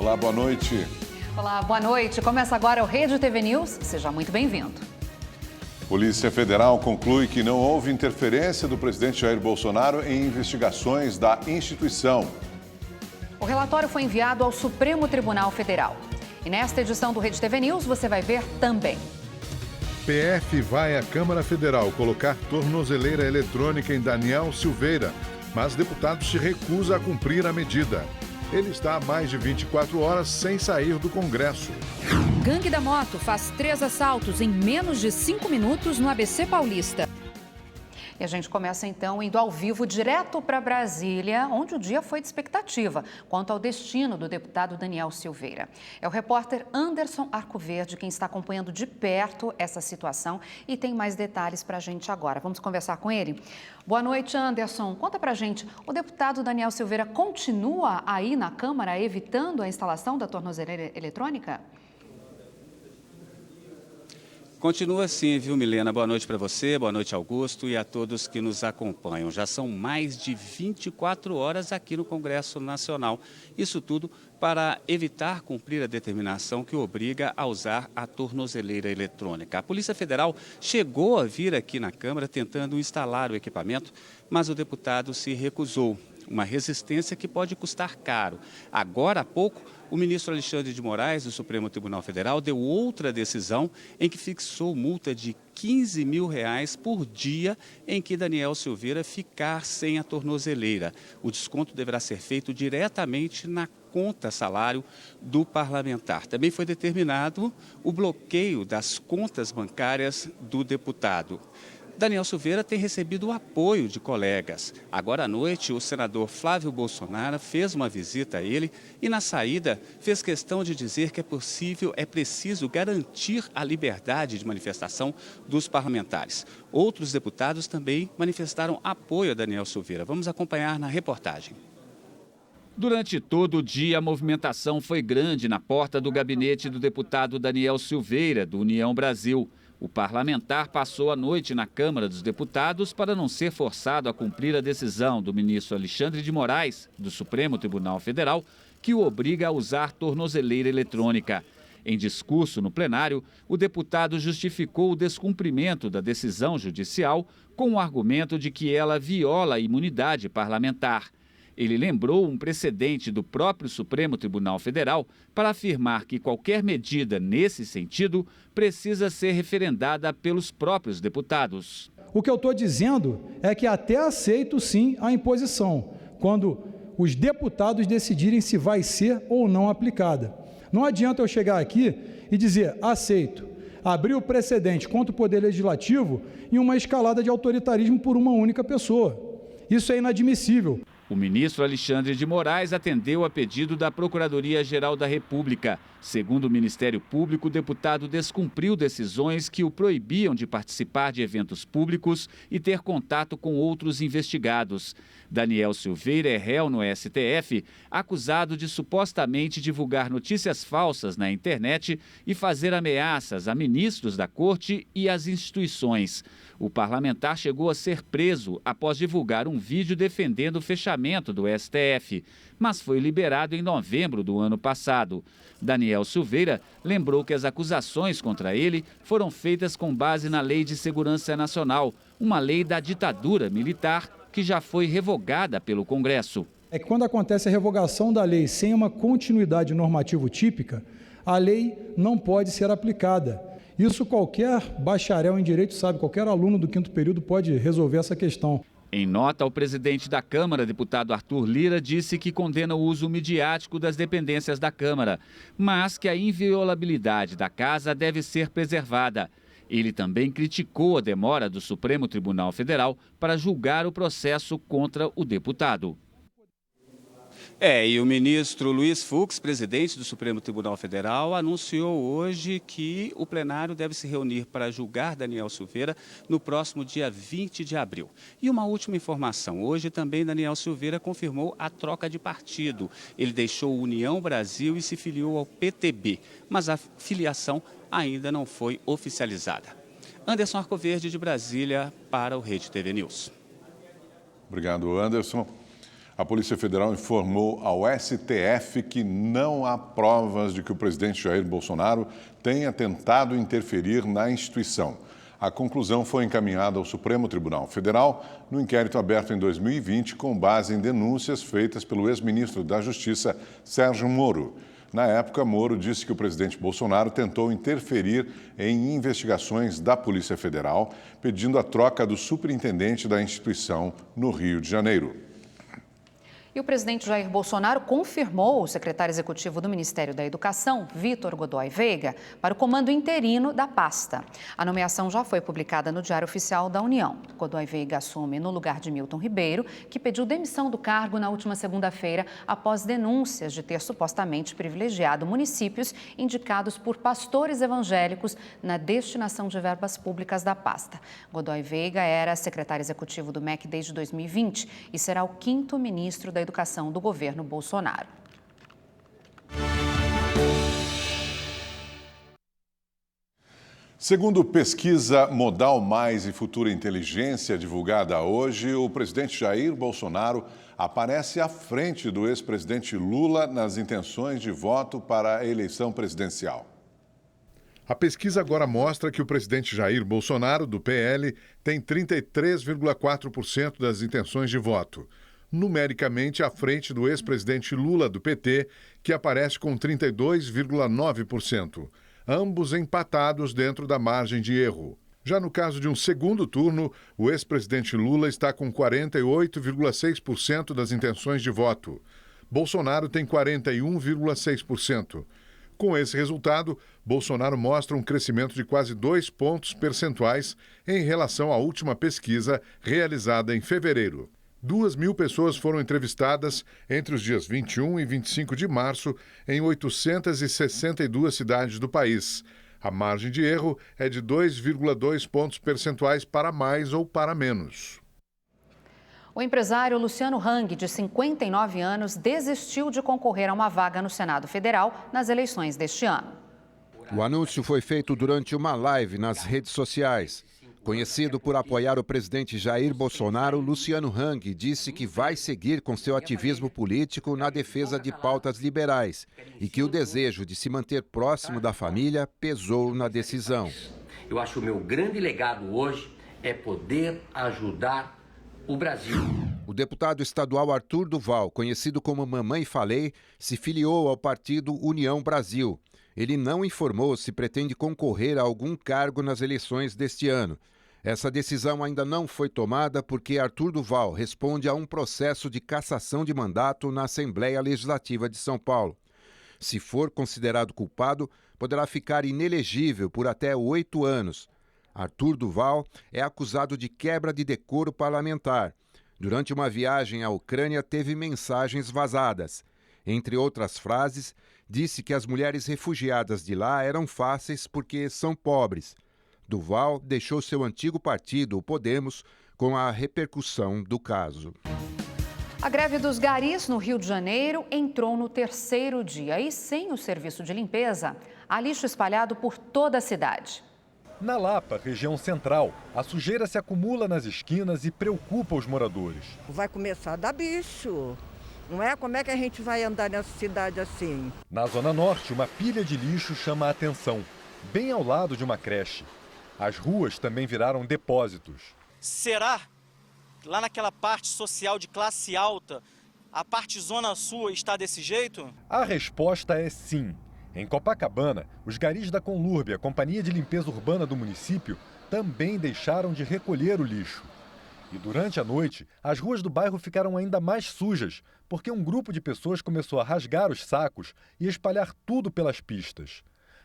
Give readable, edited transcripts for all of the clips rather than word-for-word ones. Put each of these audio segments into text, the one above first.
Olá, boa noite. Olá, boa noite. Começa agora o Rede TV News. Seja muito bem-vindo. Polícia Federal conclui que não houve interferência do presidente Jair Bolsonaro em investigações da instituição. O relatório foi enviado ao Supremo Tribunal Federal. E nesta edição do Rede TV News você vai ver também. PF vai à Câmara Federal colocar tornozeleira eletrônica em Daniel Silveira, mas deputado se recusa a cumprir a medida. Ele está há mais de 24 horas sem sair do Congresso. Gangue da Moto faz 3 assaltos em menos de 5 minutos no ABC Paulista. E a gente começa então indo ao vivo direto para Brasília, onde o dia foi de expectativa quanto ao destino do deputado Daniel Silveira. É o repórter Anderson Arcoverde quem está acompanhando de perto essa situação e tem mais detalhes para a gente agora. Vamos conversar com ele? Boa noite, Anderson. Conta para a gente, o deputado Daniel Silveira continua aí na Câmara evitando a instalação da tornozeleira eletrônica? Continua assim, viu, Milena? Boa noite para você, boa noite, Augusto, e a todos que nos acompanham. Já são mais de 24 horas aqui no Congresso Nacional. Isso tudo para evitar cumprir a determinação que obriga a usar a tornozeleira eletrônica. A Polícia Federal chegou a vir aqui na Câmara tentando instalar o equipamento, mas o deputado se recusou. Uma resistência que pode custar caro. Agora há pouco, o ministro Alexandre de Moraes, do Supremo Tribunal Federal, deu outra decisão em que fixou multa de R$15 mil por dia em que Daniel Silveira ficar sem a tornozeleira. O desconto deverá ser feito diretamente na conta salário do parlamentar. Também foi determinado o bloqueio das contas bancárias do deputado. Daniel Silveira tem recebido o apoio de colegas. Agora à noite, o senador Flávio Bolsonaro fez uma visita a ele e, na saída, fez questão de dizer que é preciso garantir a liberdade de manifestação dos parlamentares. Outros deputados também manifestaram apoio a Daniel Silveira. Vamos acompanhar na reportagem. Durante todo o dia, a movimentação foi grande na porta do gabinete do deputado Daniel Silveira, do União Brasil. O parlamentar passou a noite na Câmara dos Deputados para não ser forçado a cumprir a decisão do ministro Alexandre de Moraes, do Supremo Tribunal Federal, que o obriga a usar tornozeleira eletrônica. Em discurso no plenário, o deputado justificou o descumprimento da decisão judicial com o argumento de que ela viola a imunidade parlamentar. Ele lembrou um precedente do próprio Supremo Tribunal Federal para afirmar que qualquer medida nesse sentido precisa ser referendada pelos próprios deputados. O que eu estou dizendo é que até aceito sim a imposição, quando os deputados decidirem se vai ser ou não aplicada. Não adianta eu chegar aqui e dizer aceito, abrir o precedente contra o Poder Legislativo em uma escalada de autoritarismo por uma única pessoa. Isso é inadmissível. O ministro Alexandre de Moraes atendeu a pedido da Procuradoria-Geral da República. Segundo o Ministério Público, o deputado descumpriu decisões que o proibiam de participar de eventos públicos e ter contato com outros investigados. Daniel Silveira é réu no STF, acusado de supostamente divulgar notícias falsas na internet e fazer ameaças a ministros da Corte e às instituições. O parlamentar chegou a ser preso após divulgar um vídeo defendendo o fechamento do STF, mas foi liberado em novembro do ano passado. Daniel Silveira lembrou que as acusações contra ele foram feitas com base na Lei de Segurança Nacional, uma lei da ditadura militar que já foi revogada pelo Congresso. É que quando acontece a revogação da lei sem uma continuidade normativa típica, a lei não pode ser aplicada. Isso qualquer bacharel em direito sabe, qualquer aluno do 5º período pode resolver essa questão. Em nota, o presidente da Câmara, deputado Arthur Lira, disse que condena o uso midiático das dependências da Câmara, mas que a inviolabilidade da casa deve ser preservada. Ele também criticou a demora do Supremo Tribunal Federal para julgar o processo contra o deputado. E o ministro Luiz Fux, presidente do Supremo Tribunal Federal, anunciou hoje que o plenário deve se reunir para julgar Daniel Silveira no próximo dia 20 de abril. E uma última informação, hoje também Daniel Silveira confirmou a troca de partido. Ele deixou o União Brasil e se filiou ao PTB, mas a filiação ainda não foi oficializada. Anderson Arcoverde, de Brasília, para o Rede TV News. Obrigado, Anderson. A Polícia Federal informou ao STF que não há provas de que o presidente Jair Bolsonaro tenha tentado interferir na instituição. A conclusão foi encaminhada ao Supremo Tribunal Federal no inquérito aberto em 2020 com base em denúncias feitas pelo ex-ministro da Justiça, Sérgio Moro. Na época, Moro disse que o presidente Bolsonaro tentou interferir em investigações da Polícia Federal, pedindo a troca do superintendente da instituição no Rio de Janeiro. E o presidente Jair Bolsonaro confirmou o secretário executivo do Ministério da Educação, Vitor Godoy Veiga, para o comando interino da pasta. A nomeação já foi publicada no Diário Oficial da União. Godoy Veiga assume no lugar de Milton Ribeiro, que pediu demissão do cargo na última segunda-feira após denúncias de ter supostamente privilegiado municípios indicados por pastores evangélicos na destinação de verbas públicas da pasta. Godoy Veiga era secretário executivo do MEC desde 2020 e será o 5º ministro da Educação do governo Bolsonaro. Segundo pesquisa Modal Mais e Futura Inteligência, divulgada hoje, o presidente Jair Bolsonaro aparece à frente do ex-presidente Lula nas intenções de voto para a eleição presidencial. A pesquisa agora mostra que o presidente Jair Bolsonaro, do PL, tem 33,4% das intenções de voto, numericamente à frente do ex-presidente Lula, do PT, que aparece com 32,9%, ambos empatados dentro da margem de erro. Já no caso de um segundo turno, o ex-presidente Lula está com 48,6% das intenções de voto. Bolsonaro tem 41,6%. Com esse resultado, Bolsonaro mostra um crescimento de quase 2 pontos percentuais em relação à última pesquisa realizada em fevereiro. 2.000 pessoas foram entrevistadas entre os dias 21 e 25 de março em 862 cidades do país. A margem de erro é de 2,2 pontos percentuais para mais ou para menos. O empresário Luciano Hang, de 59 anos, desistiu de concorrer a uma vaga no Senado Federal nas eleições deste ano. O anúncio foi feito durante uma live nas redes sociais. Conhecido por apoiar o presidente Jair Bolsonaro, Luciano Hang disse que vai seguir com seu ativismo político na defesa de pautas liberais e que o desejo de se manter próximo da família pesou na decisão. Eu acho que o meu grande legado hoje é poder ajudar o Brasil. O deputado estadual Arthur Duval, conhecido como Mamãe Falei, se filiou ao partido União Brasil. Ele não informou se pretende concorrer a algum cargo nas eleições deste ano. Essa decisão ainda não foi tomada porque Arthur Duval responde a um processo de cassação de mandato na Assembleia Legislativa de São Paulo. Se for considerado culpado, poderá ficar inelegível por até 8 anos. Arthur Duval é acusado de quebra de decoro parlamentar. Durante uma viagem à Ucrânia, teve mensagens vazadas. Entre outras frases, disse que as mulheres refugiadas de lá eram fáceis porque são pobres. Duval deixou seu antigo partido, o Podemos, com a repercussão do caso. A greve dos garis no Rio de Janeiro entrou no 3º dia e, sem o serviço de limpeza, há lixo espalhado por toda a cidade. Na Lapa, região central, a sujeira se acumula nas esquinas e preocupa os moradores. Vai começar a dar bicho. Não é? Como é que a gente vai andar nessa cidade assim? Na Zona Norte, uma pilha de lixo chama a atenção, bem ao lado de uma creche. As ruas também viraram depósitos. Será que lá naquela parte social de classe alta, a parte Zona Sul está desse jeito? A resposta é sim. Em Copacabana, os garis da Conlurb, a companhia de limpeza urbana do município, também deixaram de recolher o lixo. E durante a noite, as ruas do bairro ficaram ainda mais sujas, porque um grupo de pessoas começou a rasgar os sacos e espalhar tudo pelas pistas.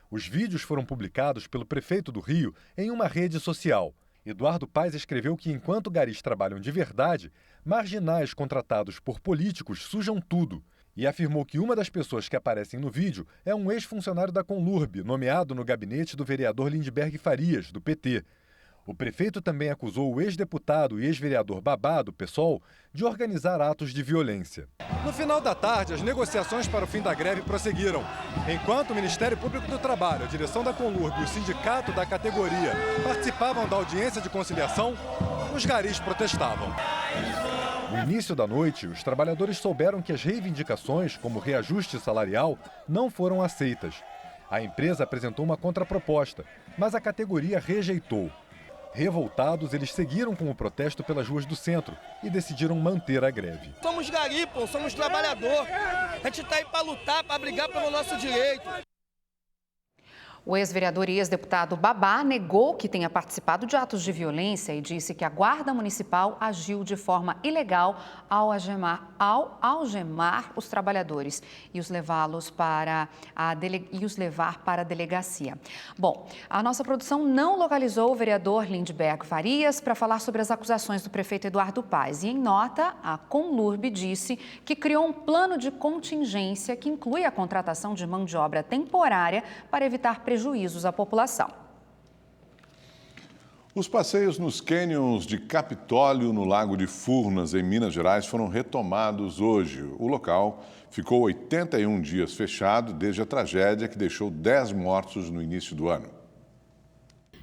Os vídeos foram publicados pelo prefeito do Rio em uma rede social. Eduardo Paes escreveu que enquanto garis trabalham de verdade, marginais contratados por políticos sujam tudo. E afirmou que uma das pessoas que aparecem no vídeo é um ex-funcionário da Conlurb, nomeado no gabinete do vereador Lindbergh Farias, do PT. O prefeito também acusou o ex-deputado e ex-vereador Babá, do PSOL, de organizar atos de violência. No final da tarde, as negociações para o fim da greve prosseguiram. Enquanto o Ministério Público do Trabalho, a direção da Conlurb e o sindicato da categoria participavam da audiência de conciliação, os garis protestavam. No início da noite, os trabalhadores souberam que as reivindicações, como reajuste salarial, não foram aceitas. A empresa apresentou uma contraproposta, mas a categoria rejeitou. Revoltados, eles seguiram com o protesto pelas ruas do centro e decidiram manter a greve. Somos garimpo, somos trabalhador. A gente está aí para lutar, para brigar pelo nosso direito. O ex-vereador e ex-deputado Babá negou que tenha participado de atos de violência e disse que a Guarda Municipal agiu de forma ilegal ao algemar os trabalhadores e os levar para a delegacia. Bom, a nossa produção não localizou o vereador Lindbergh Farias para falar sobre as acusações do prefeito Eduardo Paes. E em nota, a Conlurb disse que criou um plano de contingência que inclui a contratação de mão de obra temporária para evitar prejuízos à população. Os passeios nos cânions de Capitólio, no Lago de Furnas, em Minas Gerais, foram retomados hoje. O local ficou 81 dias fechado desde a tragédia que deixou 10 mortos no início do ano.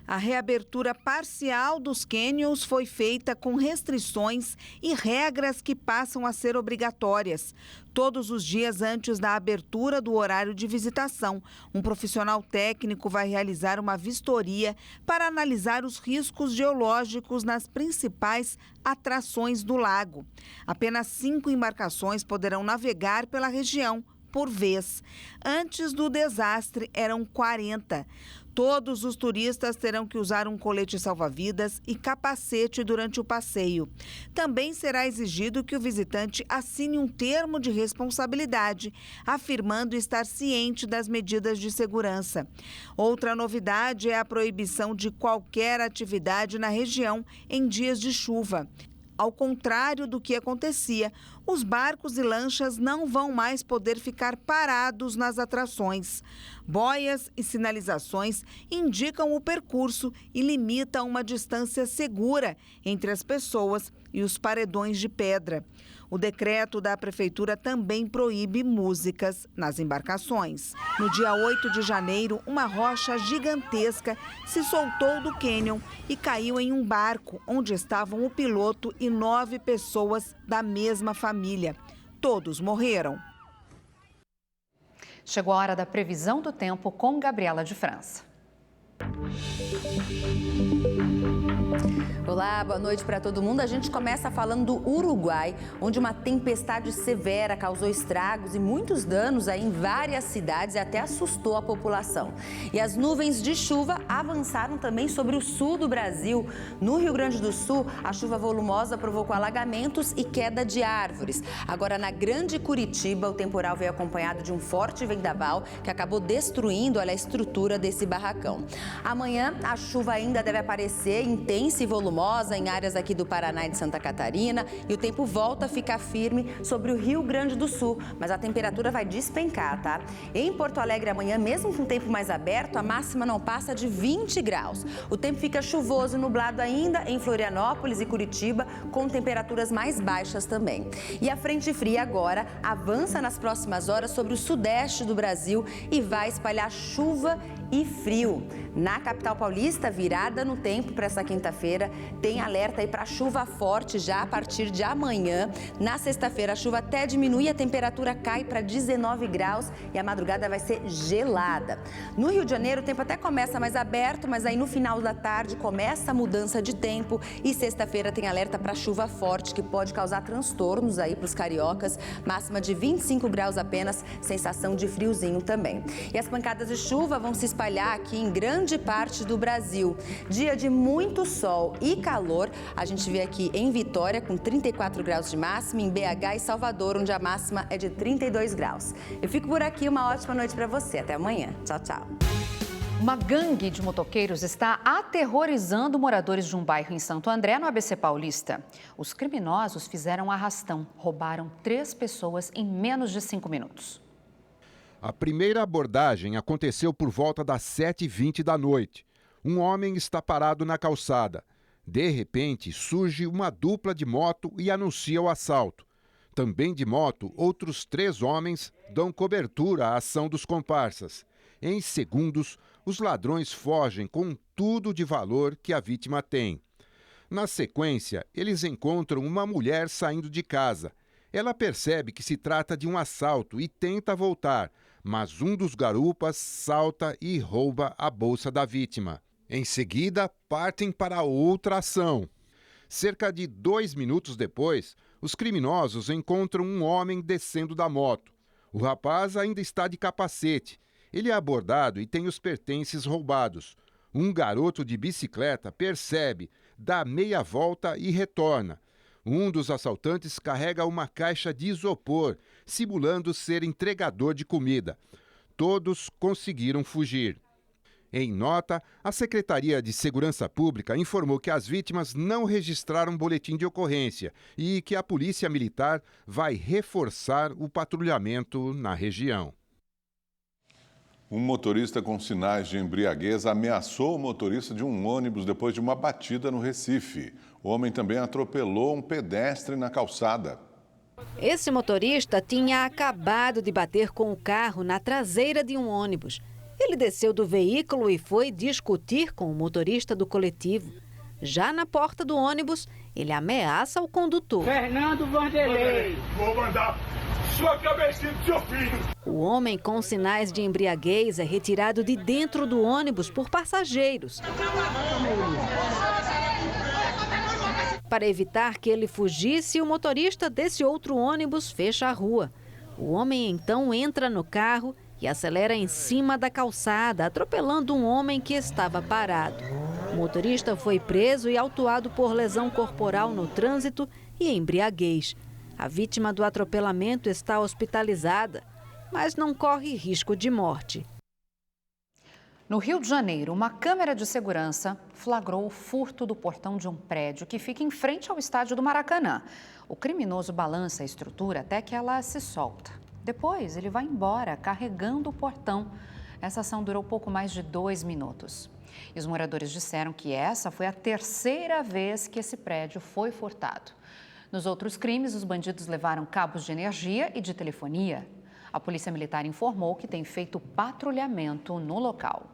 A reabertura parcial dos cânions foi feita com restrições e regras que passam a ser obrigatórias. Todos os dias antes da abertura do horário de visitação, um profissional técnico vai realizar uma vistoria para analisar os riscos geológicos nas principais atrações do lago. Apenas 5 embarcações poderão navegar pela região por vez. Antes do desastre, eram 40. Todos os turistas terão que usar um colete salva-vidas e capacete durante o passeio. Também será exigido que o visitante assine um termo de responsabilidade, afirmando estar ciente das medidas de segurança. Outra novidade é a proibição de qualquer atividade na região em dias de chuva. Ao contrário do que acontecia, os barcos e lanchas não vão mais poder ficar parados nas atrações. Boias e sinalizações indicam o percurso e limitam uma distância segura entre as pessoas e os paredões de pedra. O decreto da Prefeitura também proíbe músicas nas embarcações. No dia 8 de janeiro, uma rocha gigantesca se soltou do cânion e caiu em um barco, onde estavam o piloto e 9 pessoas da mesma família. Todos morreram. Chegou a hora da previsão do tempo com Gabriela de França. Olá, boa noite para todo mundo. A gente começa falando do Uruguai, onde uma tempestade severa causou estragos e muitos danos aí em várias cidades e até assustou a população. E as nuvens de chuva avançaram também sobre o sul do Brasil. No Rio Grande do Sul, a chuva volumosa provocou alagamentos e queda de árvores. Agora, na Grande Curitiba, o temporal veio acompanhado de um forte vendaval que acabou destruindo a estrutura desse barracão. Amanhã, a chuva ainda deve aparecer intensa e volumosa em áreas aqui do Paraná e de Santa Catarina e o tempo volta a ficar firme sobre o Rio Grande do Sul, mas a temperatura vai despencar, tá? Em Porto Alegre amanhã, mesmo com o tempo mais aberto, a máxima não passa de 20 graus. O tempo fica chuvoso e nublado ainda em Florianópolis e Curitiba, com temperaturas mais baixas também. E a frente fria agora avança nas próximas horas sobre o sudeste do Brasil e vai espalhar chuva e frio. Na capital paulista, virada no tempo para essa quinta-feira, tem alerta aí para chuva forte já a partir de amanhã. Na sexta-feira, a chuva até diminui, a temperatura cai para 19 graus e a madrugada vai ser gelada. No Rio de Janeiro, o tempo até começa mais aberto, mas aí no final da tarde começa a mudança de tempo e sexta-feira tem alerta para chuva forte, que pode causar transtornos aí para os cariocas. Máxima de 25 graus apenas, sensação de friozinho também. E as pancadas de chuva vão se espalhar aqui em grande parte do Brasil. Dia de muito sol e calor, a gente vê aqui em Vitória com 34 graus de máxima, em BH e Salvador, onde a máxima é de 32 graus. Eu fico por aqui, uma ótima noite para você. Até amanhã. Tchau, tchau. Uma gangue de motoqueiros está aterrorizando moradores de um bairro em Santo André, no ABC Paulista. Os criminosos fizeram um arrastão, roubaram 3 pessoas em menos de 5 minutos. A primeira abordagem aconteceu por volta das 7h20 da noite. Um homem está parado na calçada. De repente, surge uma dupla de moto e anuncia o assalto. Também de moto, outros 3 homens dão cobertura à ação dos comparsas. Em segundos, os ladrões fogem com tudo de valor que a vítima tem. Na sequência, eles encontram uma mulher saindo de casa. Ela percebe que se trata de um assalto e tenta voltar, mas um dos garupas salta e rouba a bolsa da vítima. Em seguida, partem para outra ação. Cerca de 2 minutos depois, os criminosos encontram um homem descendo da moto. O rapaz ainda está de capacete. Ele é abordado e tem os pertences roubados. Um garoto de bicicleta percebe, dá meia volta e retorna. Um dos assaltantes carrega uma caixa de isopor, simulando ser entregador de comida. Todos conseguiram fugir. Em nota, a Secretaria de Segurança Pública informou que as vítimas não registraram boletim de ocorrência e que a Polícia Militar vai reforçar o patrulhamento na região. Um motorista com sinais de embriaguez ameaçou o motorista de um ônibus depois de uma batida no Recife. O homem também atropelou um pedestre na calçada. Esse motorista tinha acabado de bater com o carro na traseira de um ônibus. Ele desceu do veículo e foi discutir com o motorista do coletivo. Já na porta do ônibus, ele ameaça o condutor. Fernando Vanderlei, vou mandar sua cabecinha do seu filho. O homem com sinais de embriaguez é retirado de dentro do ônibus por passageiros. Para evitar que ele fugisse, o motorista desse outro ônibus fecha a rua. O homem então entra no carro e acelera em cima da calçada, atropelando um homem que estava parado. O motorista foi preso e autuado por lesão corporal no trânsito e embriaguez. A vítima do atropelamento está hospitalizada, mas não corre risco de morte. No Rio de Janeiro, uma câmera de segurança flagrou o furto do portão de um prédio que fica em frente ao estádio do Maracanã. O criminoso balança a estrutura até que ela se solta. Depois, ele vai embora, carregando o portão. Essa ação durou pouco mais de 2 minutos. E os moradores disseram que essa foi a 3ª vez que esse prédio foi furtado. Nos outros crimes, os bandidos levaram cabos de energia e de telefonia. A Polícia Militar informou que tem feito patrulhamento no local.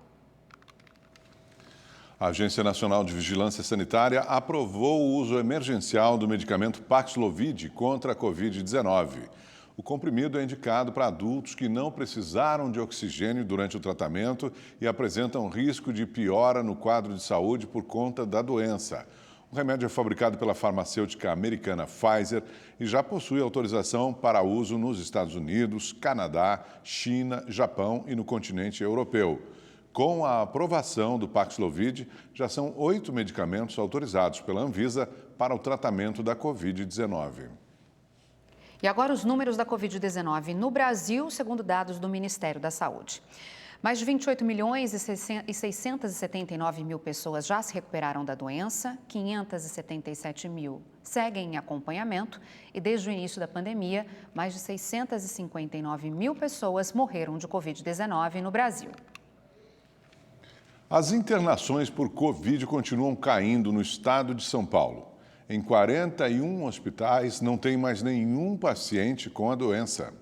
A Agência Nacional de Vigilância Sanitária aprovou o uso emergencial do medicamento Paxlovid contra a Covid-19. O comprimido é indicado para adultos que não precisaram de oxigênio durante o tratamento e apresentam risco de piora no quadro de saúde por conta da doença. O remédio é fabricado pela farmacêutica americana Pfizer e já possui autorização para uso nos Estados Unidos, Canadá, China, Japão e no continente europeu. Com a aprovação do Paxlovid, já são 8 medicamentos autorizados pela Anvisa para o tratamento da Covid-19. E agora os números da Covid-19 no Brasil, segundo dados do Ministério da Saúde. Mais de 28 milhões e 679 mil pessoas já se recuperaram da doença, 577 mil seguem em acompanhamento e desde o início da pandemia, mais de 659 mil pessoas morreram de Covid-19 no Brasil. As internações por Covid continuam caindo no estado de São Paulo. Em 41 hospitais, não tem mais nenhum paciente com a doença.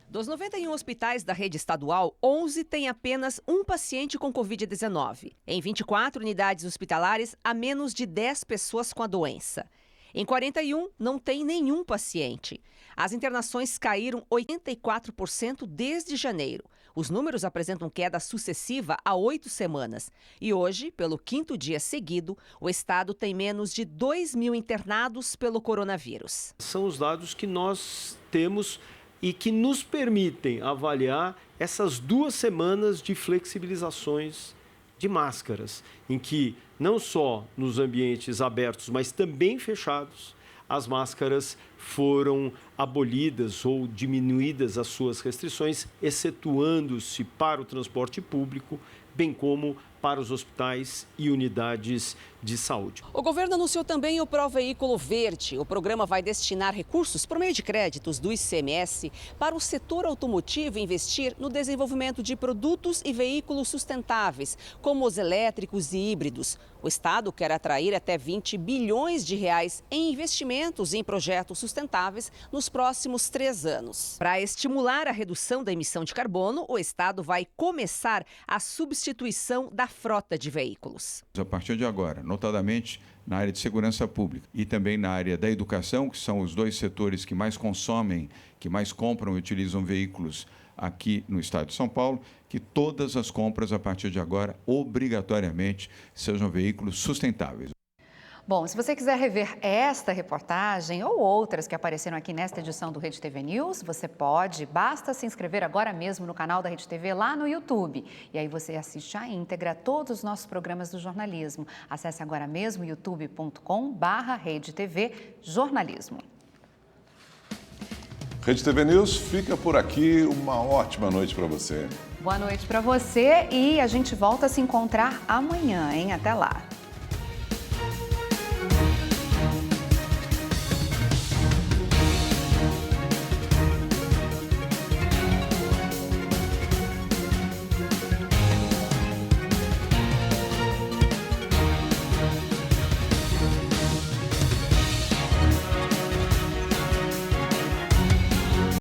Dos 91 hospitais da rede estadual, 11 têm apenas um paciente com Covid-19. Em 24 unidades hospitalares, há menos de 10 pessoas com a doença. Em 41, não tem nenhum paciente. As internações caíram 84% desde janeiro. Os números apresentam queda sucessiva há 8 semanas. E hoje, pelo 5º dia seguido, o estado tem menos de 2.000 internados pelo coronavírus. São os dados que nós temos e que nos permitem avaliar essas 2 semanas de flexibilizações de máscaras, em que não só nos ambientes abertos, mas também fechados, as máscaras foram abolidas ou diminuídas as suas restrições, excetuando-se para o transporte público, bem como para os hospitais e unidades de saúde. O governo anunciou também o Proveículo Verde. O programa vai destinar recursos por meio de créditos do ICMS para o setor automotivo investir no desenvolvimento de produtos e veículos sustentáveis, como os elétricos e híbridos. O estado quer atrair até 20 bilhões de reais em investimentos em projetos sustentáveis nos próximos 3 anos. Para estimular a redução da emissão de carbono, o estado vai começar a substituição da frota de veículos. A partir de agora, notadamente na área de segurança pública e também na área da educação, que são os 2 setores que mais consomem, que mais compram e utilizam veículos aqui no estado de São Paulo, que todas as compras a partir de agora, obrigatoriamente, sejam veículos sustentáveis. Bom, se você quiser rever esta reportagem ou outras que apareceram aqui nesta edição do Rede TV News, você pode, basta se inscrever agora mesmo no canal da Rede TV lá no YouTube. E aí você assiste à íntegra todos os nossos programas do jornalismo. Acesse agora mesmo youtube.com/RedeTV-Jornalismo. Rede TV News fica por aqui. Uma ótima noite para você. Boa noite para você e a gente volta a se encontrar amanhã, hein? Até lá.